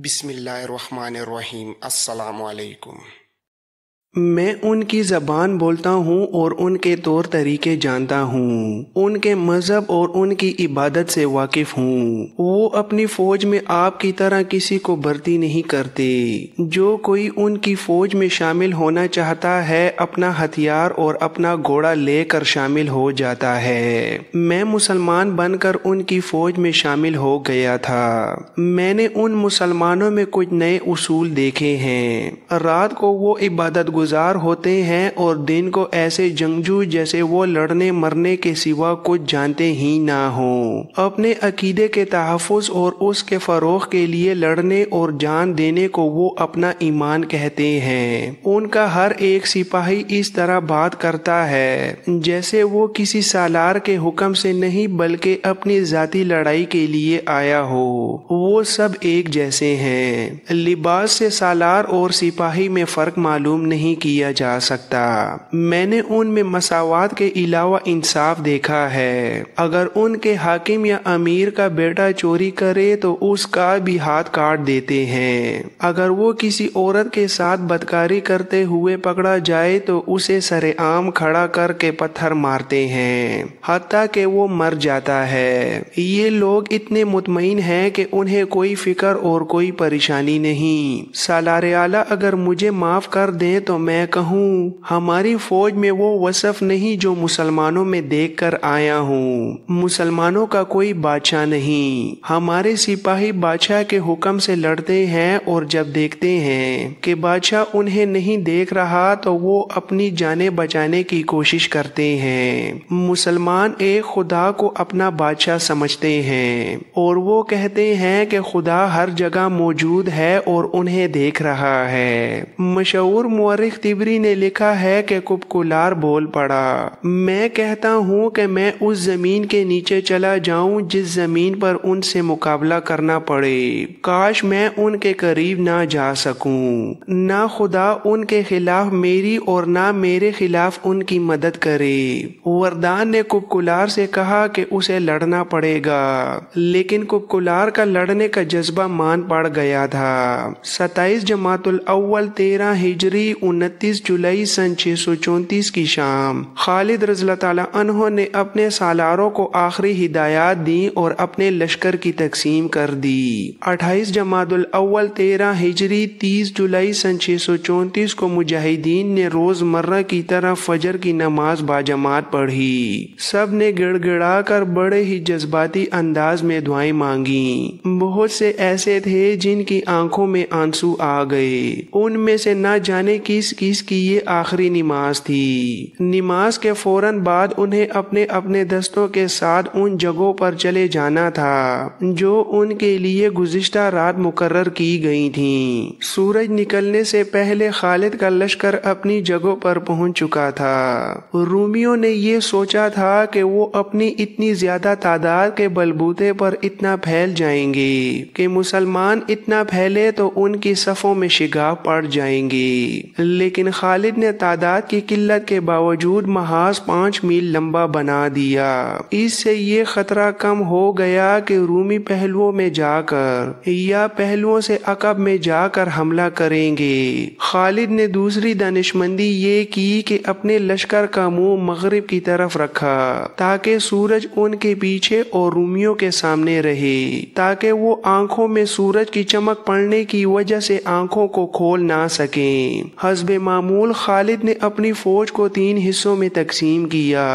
بسم اللہ الرحمن الرحیم۔ السلام علیکم۔ میں ان کی زبان بولتا ہوں اور ان کے طور طریقے جانتا ہوں، ان کے مذہب اور ان کی عبادت سے واقف ہوں۔ وہ اپنی فوج میں آپ کی طرح کسی کو بھرتی نہیں کرتے۔ جو کوئی ان کی فوج میں شامل ہونا چاہتا ہے اپنا ہتھیار اور اپنا گھوڑا لے کر شامل ہو جاتا ہے۔ میں مسلمان بن کر ان کی فوج میں شامل ہو گیا تھا۔ میں نے ان مسلمانوں میں کچھ نئے اصول دیکھے ہیں۔ رات کو وہ عبادت گزار ہوتے ہیں اور دن کو ایسے جنگجو جیسے وہ لڑنے مرنے کے سوا کچھ جانتے ہی نہ ہوں۔ اپنے عقیدے کے تحفظ اور اس کے فروغ کے لیے لڑنے اور جان دینے کو وہ اپنا ایمان کہتے ہیں۔ ان کا ہر ایک سپاہی اس طرح بات کرتا ہے جیسے وہ کسی سالار کے حکم سے نہیں بلکہ اپنی ذاتی لڑائی کے لیے آیا ہو۔ وہ سب ایک جیسے ہیں۔ لباس سے سالار اور سپاہی میں فرق معلوم نہیں کیا جا سکتا۔ میں نے ان میں مساوات کے علاوہ انصاف دیکھا ہے۔ اگر ان کے حاکم یا امیر کا بیٹا چوری کرے تو اس کا بھی ہاتھ کاٹ دیتے ہیں۔ اگر وہ کسی عورت کے ساتھ بدکاری کرتے ہوئے پکڑا جائے تو اسے سر عام کھڑا کر کے پتھر مارتے ہیں، حتیٰ کہ وہ مر جاتا ہے۔ یہ لوگ اتنے مطمئن ہیں کہ انہیں کوئی فکر اور کوئی پریشانی نہیں۔ سالار اعلیٰ اگر مجھے معاف کر دیں تو میں کہوں ہماری فوج میں وہ وصف نہیں جو مسلمانوں میں دیکھ کر آیا ہوں۔ مسلمانوں کا کوئی بادشاہ نہیں۔ ہمارے سپاہی بادشاہ کے حکم سے لڑتے ہیں اور جب دیکھتے ہیں کہ بادشاہ انہیں نہیں دیکھ رہا تو وہ اپنی جانیں بچانے کی کوشش کرتے ہیں۔ مسلمان ایک خدا کو اپنا بادشاہ سمجھتے ہیں اور وہ کہتے ہیں کہ خدا ہر جگہ موجود ہے اور انہیں دیکھ رہا ہے۔ مشہور مورخ طبری نے لکھا ہے کہ کپکولار بول پڑا، میں کہتا ہوں کہ میں اس زمین کے نیچے چلا جاؤں جس زمین پر ان سے مقابلہ کرنا پڑے، کاش میں ان کے قریب نہ جا سکوں۔ نہ خدا ان کے خلاف میری اور نہ میرے خلاف ان کی مدد کرے۔ وردان نے کپکولار سے کہا کہ اسے لڑنا پڑے گا، لیکن کپکولار کا لڑنے کا جذبہ مان پڑ گیا تھا۔ 27 جمادی الاول 13 ہجری 29 جولائی سن 634 کی شام خالد رضی اللہ تعالیٰ عنہ نے اپنے سالاروں کو آخری ہدایات دیں اور اپنے لشکر کی تقسیم کر دی۔ 28 جمادی الاول 13 ہجری 30 جولائی سن 634 کو مجاہدین نے روز مرہ کی طرح فجر کی نماز باجماعت پڑھی۔ سب نے گڑ گڑا کر بڑے ہی جذباتی انداز میں دعائیں مانگیں۔ بہت سے ایسے تھے جن کی آنکھوں میں آنسو آ گئے۔ ان میں سے نہ جانے کس کی یہ آخری نماز تھی۔ نماز کے فوراً بعد انہیں اپنے اپنے دستوں کے ساتھ ان جگہوں پر چلے جانا تھا جو ان کے لیے گزشتہ رات مقرر کی گئی تھیں۔ سورج نکلنے سے پہلے خالد کا لشکر اپنی جگہوں پر پہنچ چکا تھا۔ رومیوں نے یہ سوچا تھا کہ وہ اپنی اتنی زیادہ تعداد کے بلبوتے پر اتنا پھیل جائیں گے کہ مسلمان اتنا پھیلے تو ان کی صفوں میں شگاف پڑ جائیں گے، لیکن خالد نے تعداد کی قلت کے باوجود محاذ 5 میل لمبا بنا دیا۔ اس سے یہ خطرہ کم ہو گیا کہ رومی پہلوؤں میں جا کر یا پہلوؤں سے عقب میں جا کر حملہ کریں گے۔ خالد نے دوسری دانشمندی یہ کی کہ اپنے لشکر کا منہ مغرب کی طرف رکھا تاکہ سورج ان کے پیچھے اور رومیوں کے سامنے رہے، تاکہ وہ آنکھوں میں سورج کی چمک پڑنے کی وجہ سے آنکھوں کو کھول نہ سکیں۔ حسب معمول خالد نے اپنی فوج کو 3 حصوں میں تقسیم کیا۔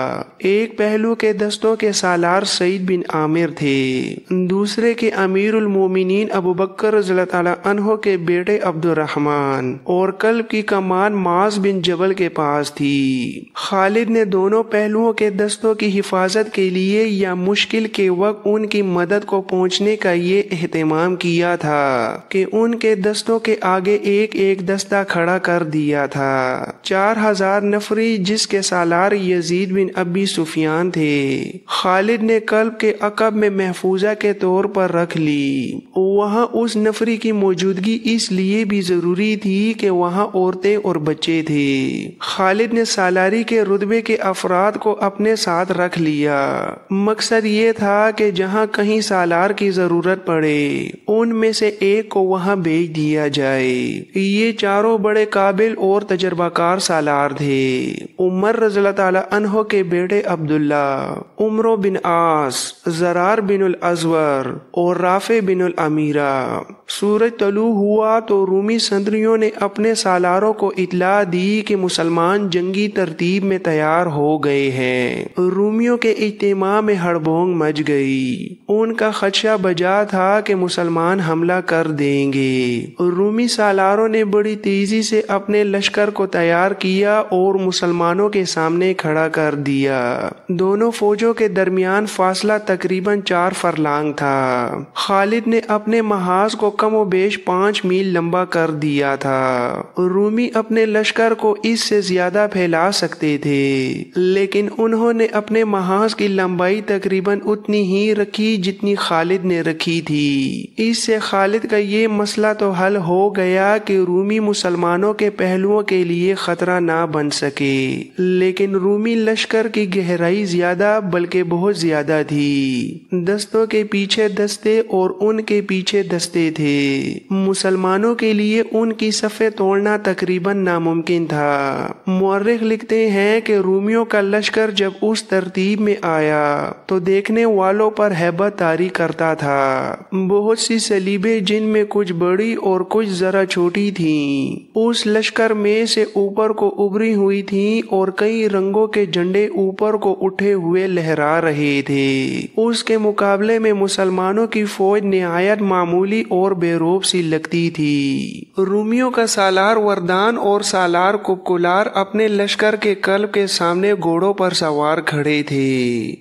ایک پہلو کے دستوں کے سالار سعید بن عامر تھے، دوسرے کے امیر المومنین ابو بکر رضی اللہ تعالیٰ عنہ کے بیٹے عبد الرحمن، اور قلب کی کمان معاذ بن جبل کے پاس تھی۔ خالد نے دونوں پہلوؤں کے دستوں کی حفاظت کے لیے یا مشکل کے وقت ان کی مدد کو پہنچنے کا یہ اہتمام کیا تھا کہ ان کے دستوں کے آگے ایک ایک دستہ کھڑا کر دیا دیا تھا۔ 4000 نفری جس کے سالار یزید بن ابی سفیان تھے، خالد نے کلب کے عقب میں محفوظہ کے طور پر رکھ لی۔ وہاں اس نفری کی موجودگی اس لیے بھی ضروری تھی کہ وہاں عورتیں اور بچے تھے۔ خالد نے سالاری کے رتبے کے افراد کو اپنے ساتھ رکھ لیا۔ مقصد یہ تھا کہ جہاں کہیں سالار کی ضرورت پڑے ان میں سے ایک کو وہاں بھیج دیا جائے۔ یہ چاروں بڑے قابل اور تجربہ کار سالار تھے۔ عمر رضی اللہ تعالی عنہ کے بیٹے عبداللہ، عمرو بن عاص، زرار بن الازور اور رافع بن الامیرہ۔ سورج طلوع ہوا تو رومی سندریوں نے اپنے سالاروں کو اطلاع دی کہ مسلمان جنگی ترتیب میں تیار ہو گئے ہیں۔ رومیوں کے اجتماع میں ہڑبونگ مچ گئی۔ ان کا خدشہ بجا تھا کہ مسلمان حملہ کر دیں گے۔ رومی سالاروں نے بڑی تیزی سے اپنے لشکر کو تیار کیا اور مسلمانوں کے سامنے کھڑا کر دیا۔ دونوں فوجوں کے درمیان فاصلہ تقریباً 4 فرلانگ تھا۔ خالد نے اپنے محاذ کو کم و بیش 5 میل لمبا کر دیا تھا۔ رومی اپنے لشکر کو اس سے زیادہ پھیلا سکتے تھے، لیکن انہوں نے اپنے محاذ کی لمبائی تقریباً اتنی ہی رکھی جتنی خالد نے رکھی تھی۔ اس سے خالد کا یہ مسئلہ تو حل ہو گیا کہ رومی مسلمانوں کے پہلوؤں کے لیے خطرہ نہ بن سکے، لیکن رومی لشکر کی گہرائی زیادہ بلکہ بہت زیادہ تھی۔ دستوں کے پیچھے دستے اور ان کے پیچھے دستے تھے۔ مسلمانوں کے لیے ان کی صفیں توڑنا تقریباً ناممکن تھا۔ مورخ لکھتے ہیں کہ رومیوں کا لشکر جب اس ترتیب میں آیا تو دیکھنے والوں پر ہیبت طاری کرتا تھا۔ بہت سی صلیبیں جن میں کچھ بڑی اور کچھ ذرا چھوٹی تھیں اس لشکر میں سے اوپر کو ابھری ہوئی تھیں اور کئی رنگوں کے جھنڈے اوپر کو اٹھے ہوئے لہرا رہے تھے۔ اس کے مقابلے میں مسلمانوں کی فوج نہایت معمولی اور بے روب سی لگتی تھی۔ رومیوں کا سالار وردان اور سالار کپکولار اپنے لشکر کے قلب کے سامنے گھوڑوں پر سوار کھڑے تھے۔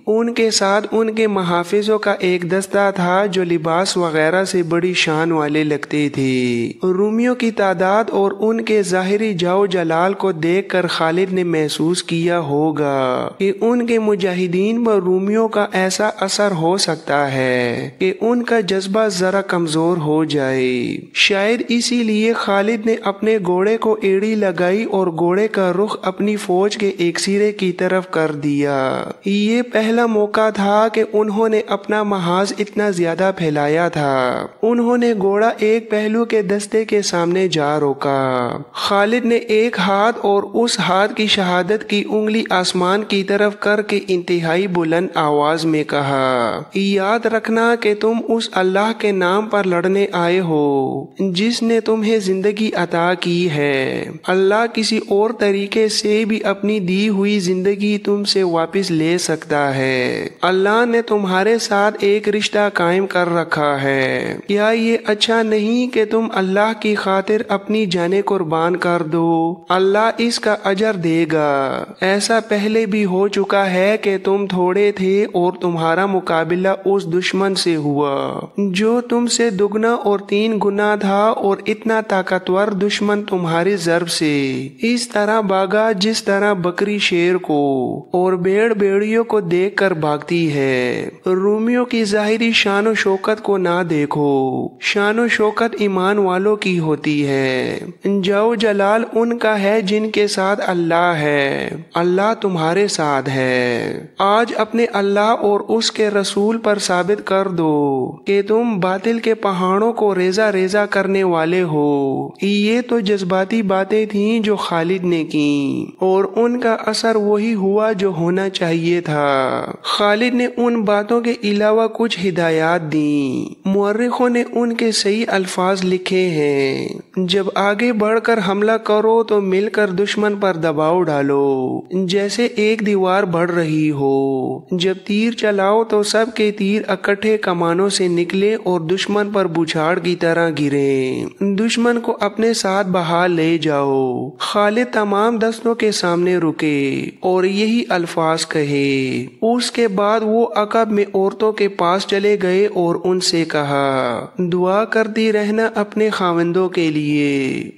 ان کے ساتھ ان کے محافظوں کا ایک دستہ تھا جو لباس وغیرہ سے بڑی شان والے لگتے تھے۔ رومیوں کی تعداد اور ان کے ظاہری جاؤ جلال کو دیکھ کر خالد نے محسوس کیا ہوگا کہ ان کے مجاہدین پر رومیوں کا ایسا اثر ہو سکتا ہے کہ ان کا جذبہ ذرا کمزور ہو جائے۔ شاید اسی لیے خالد نے اپنے گھوڑے کو ایڑی لگائی اور گھوڑے کا رخ اپنی فوج کے ایک سرے کی طرف کر دیا۔ یہ پہلا موقع تھا کہ انہوں نے اپنا محاذ اتنا زیادہ پھیلایا تھا۔ انہوں نے گھوڑا ایک پہلو کے دستے کے سامنے جا روکا۔ خالد نے ایک ہاتھ اور اس ہاتھ کی شہادت کی انگلی آسمان کی طرف کر کے انتہائی بلند آواز میں کہا، یاد رکھنا کہ تم اس اللہ کے نام پر لڑنے آئے ہو جس نے تمہیں زندگی عطا کی ہے۔ اللہ کسی اور طریقے سے بھی اپنی دی ہوئی زندگی تم سے واپس لے سکتا ہے۔ اللہ نے تمہارے ساتھ ایک رشتہ قائم کر رکھا ہے۔ کیا یہ اچھا نہیں کہ تم اللہ کی خاطر اپنی جانیں قربان کر دو؟ اللہ اس کا اجر دے گا۔ ایسا پہلے بھی ہو چکا ہے کہ تم تھوڑے تھے اور تمہارا مقابلہ اس دشمن سے ہوا جو تم سے دگنا اور 3 گنا تھا، اور اتنا طاقتور دشمن تمہاری ضرب سے اس طرح بھاگا جس طرح بکری شیر کو اور بھیڑ بھیڑیوں کو دیکھ کر بھاگتی ہے۔ رومیوں کی ظاہری شان و شوکت کو نہ دیکھو، شان و شوکت ایمان والوں کی ہوتی ہے۔ جاؤ جلال ان کا ہے جن کے ساتھ اللہ ہے۔ اللہ تمہارے ساتھ ہے۔ آج اپنے اللہ اور اس کے رسول پر ثابت کر دو کہ تم باطل کے پہاڑوں کو ریزہ ریزہ کرنے والے ہو۔ یہ تو جذباتی باتیں تھیں جو خالد نے کی، اور ان کا اثر وہی ہوا جو ہونا چاہیے تھا۔ خالد نے ان باتوں کے علاوہ کچھ ہدایات دیں۔ مورخوں نے ان کے صحیح الفاظ لکھے ہیں، جب آگے بڑھ کر حملہ کرو تو مل کر دشمن پر دباؤ ڈالو جیسے ایک دیوار بڑھ رہی ہو۔ جب تیر چلاؤ تو سب کے تیر اکٹھے کمانوں سے نکلے اور دشمن پر بچھاڑ کی طرح گریں۔ دشمن کو اپنے ساتھ بہا لے جاؤ۔ خالد تمام دستوں کے سامنے رکے اور یہی الفاظ کہے۔ اس کے بعد وہ عقب میں عورتوں کے پاس چلے گئے اور ان سے کہا، دعا کرتی رہنا اپنے خاوندوں کے لیے،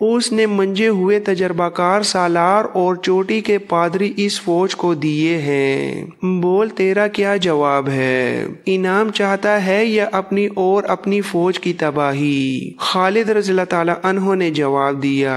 اس نے منجے ہوئے تجربہ کار سالار اور چوٹی کے پادری اس فوج کو دیے ہیں۔ بول تیرا کیا جواب ہے؟ انعام چاہتا ہے یا اپنی اور اپنی فوج کی تباہی؟ خالد رضی اللہ تعالی عنہ نے جواب دیا،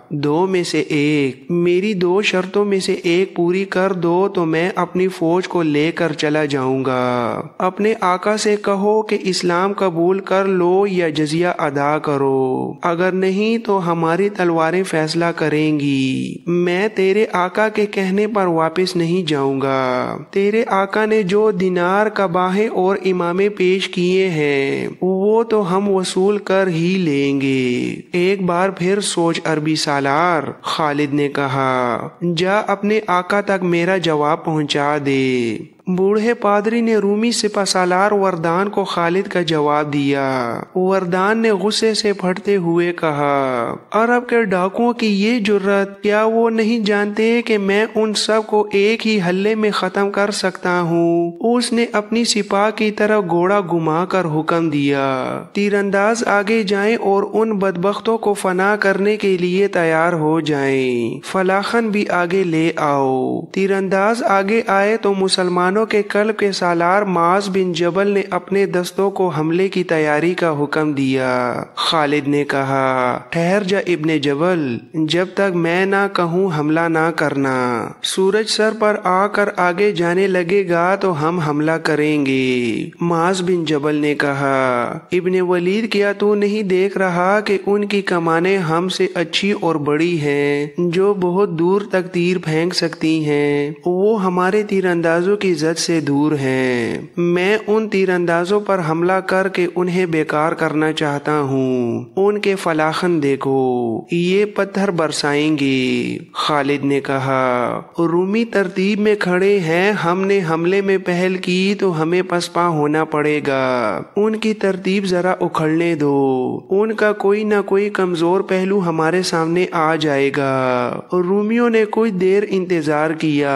دو میں سے ایک۔ میری دو شرطوں میں سے ایک پوری کر دو تو میں اپنی فوج کو لے کر چلا جاؤں گا۔ اپنے آقا سے کہو کہ اسلام قبول کر لو یا جزیہ ادا کرو، اگر نہیں تو ہماری تلواریں فیصلہ کریں گی۔ میں تیرے آقا کے کہنے پر واپس نہیں جاؤں گا۔ تیرے آقا نے جو دینار کباہیں اور امامے پیش کیے ہیں وہ تو ہم وصول کر ہی لیں گے۔ ایک بار پھر سوچ عربی سالار، خالد نے کہا، جا اپنے آقا تک میرا جواب پہنچا دے۔ بوڑھے پادری نے رومی سپہ سالار وردان کو خالد کا جواب دیا۔ وردان نے غصے سے پھٹتے ہوئے کہا، عرب کے ڈاکوؤں کی یہ جرت! کیا وہ نہیں جانتے کہ میں ان سب کو ایک ہی حلے میں ختم کر سکتا ہوں؟ اس نے اپنی سپاہ کی طرف گھوڑا گھما کر حکم دیا، تیر انداز آگے جائیں اور ان بدبختوں کو فنا کرنے کے لیے تیار ہو جائیں۔ فلاخن بھی آگے لے آؤ۔ تیر انداز آگے آئے تو مسلمانوں کے قلب کے سالار معاذ بن جبل نے اپنے دستوں کو حملے کی تیاری کا حکم دیا۔ خالد نے کہا، ٹھہر جا ابن جبل، جب تک میں نہ کہوں حملہ نہ کرنا۔ سورج سر پر آ کر آگے جانے لگے گا تو ہم حملہ کریں گے۔ معاذ بن جبل نے کہا، ابن ولید کیا تو نہیں دیکھ رہا کہ ان کی کمانیں ہم سے اچھی اور بڑی ہیں جو بہت دور تک تیر پھینک سکتی ہیں؟ وہ ہمارے تیر اندازوں کی زد سے دور ہیں۔ میں ان تیر اندازوں پر حملہ کر کے انہیں بیکار کرنا چاہتا ہوں۔ ان کے فلاخن دیکھو، یہ پتھر برسائیں گے۔ خالد نے کہا، رومی ترتیب میں کھڑے ہیں، ہم نے حملے میں پہل کی تو ہمیں پسپا ہونا پڑے گا۔ ان کی ترتیب ذرا اکھڑنے دو، ان کا کوئی نہ کوئی کمزور پہلو ہمارے سامنے آ جائے گا۔ رومیوں نے کچھ دیر انتظار کیا،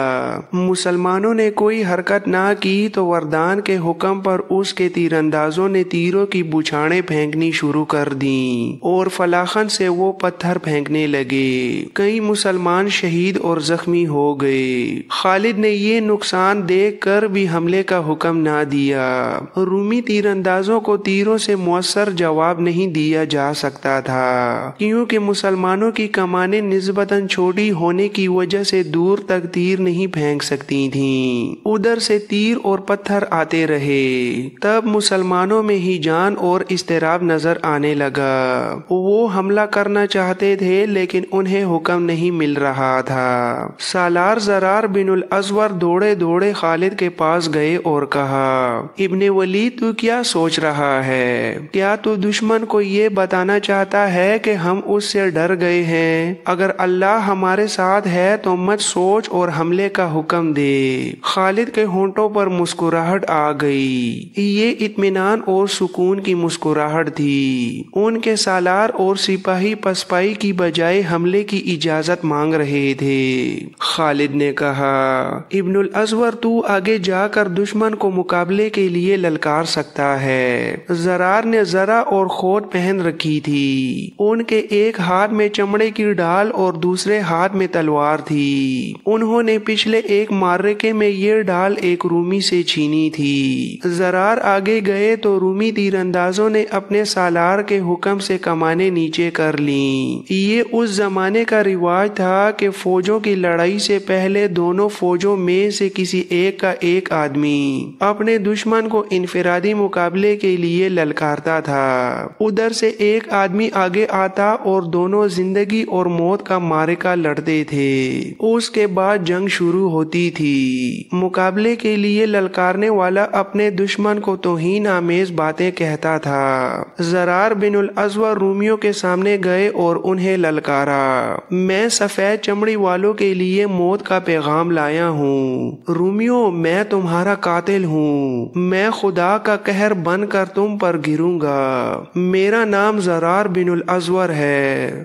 مسلمانوں نے کوئی حرکت نہ کی تو وردان کے حکم پر اس کے تیر اندازوں نے تیروں کی بچھاڑیں پھینکنی شروع کر دیں اور فلاخن سے وہ پتھر پھینکنے لگے۔ کئی مسلمان شہید اور زخمی ہو گئے۔ خالد نے یہ نقصان دیکھ کر بھی حملے کا حکم نہ دیا۔ رومی تیر اندازوں کو تیروں سے مؤثر جواب نہیں دیا جا سکتا تھا کیونکہ مسلمانوں کی کمانیں نسبتاً چھوٹی ہونے کی وجہ سے دور تک تیر نہیں پھینک سکتی تھیں۔ ادھر سے تیر اور پتھر آتے رہے۔ تب مسلمانوں میں ہی جان اور اضطراب نظر آنے لگا۔ وہ حملہ کرنا چاہتے تھے لیکن انہیں حکم نہیں مل رہا تھا۔ سالار زرار بن الازور دوڑے دوڑے خالد کے پاس گئے اور کہا، ابن ولید تو کیا سوچ رہا ہے؟ کیا تو دشمن کو یہ بتانا چاہتا ہے کہ ہم اس سے ڈر گئے ہیں؟ اگر اللہ ہمارے ساتھ ہے تو مت سوچ اور حملے کا حکم دے۔ خالد کے ہونٹوں پر مسکراہٹ آ گئی۔ یہ اطمینان اور سکون کی مسکراہٹ تھی۔ ان کے سالار اور سپاہی پسپائی کی بجائے حملے کی اجازت مانگ رہے تھے۔ خالد نے کہا، ابن الازور تو آگے جا کر دشمن کو مقابلے کے لیے للکار سکتا ہے۔ زرار نے زرہ اور کھوٹ پہن رکھی تھی۔ ان کے ایک ہاتھ میں چمڑے کی ڈال اور دوسرے ہاتھ میں تلوار تھی۔ انہوں نے پچھلے ایک معرکے میں یہ ڈال ایک رومی سے چھینی تھی۔ زرار آگے گئے تو رومی تیر اندازوں نے اپنے سالار کے حکم سے کمانیں نیچے کر لیں۔ یہ اس زمانے کا رواج تھا کہ فوجوں کی لڑائی سے پہلے دونوں فوجوں میں سے کسی ایک کا ایک آدمی اپنے دشمن کو انفرادی مقابلے کے لیے للکارتا تھا۔ ادھر سے ایک آدمی آگے آتا اور دونوں زندگی اور موت کا معرکہ لڑتے تھے۔ اس کے بعد جنگ شروع ہوتی تھی۔ مقابلے کے لیے للکارنے والا اپنے دشمن کو توہین آمیز باتیں کہتا تھا۔ زرار بن الازور رومیوں کے سامنے گئے اور انہیں للکارا، میں سفید چمڑی والوں کے لیے موت کا پیغام لایا ہوں۔ رومیوں، میں تمہارا قاتل ہوں۔ میں خدا کا قہر بن کر تم پر گروں گا۔ میرا نام زرار بن الازور ہے۔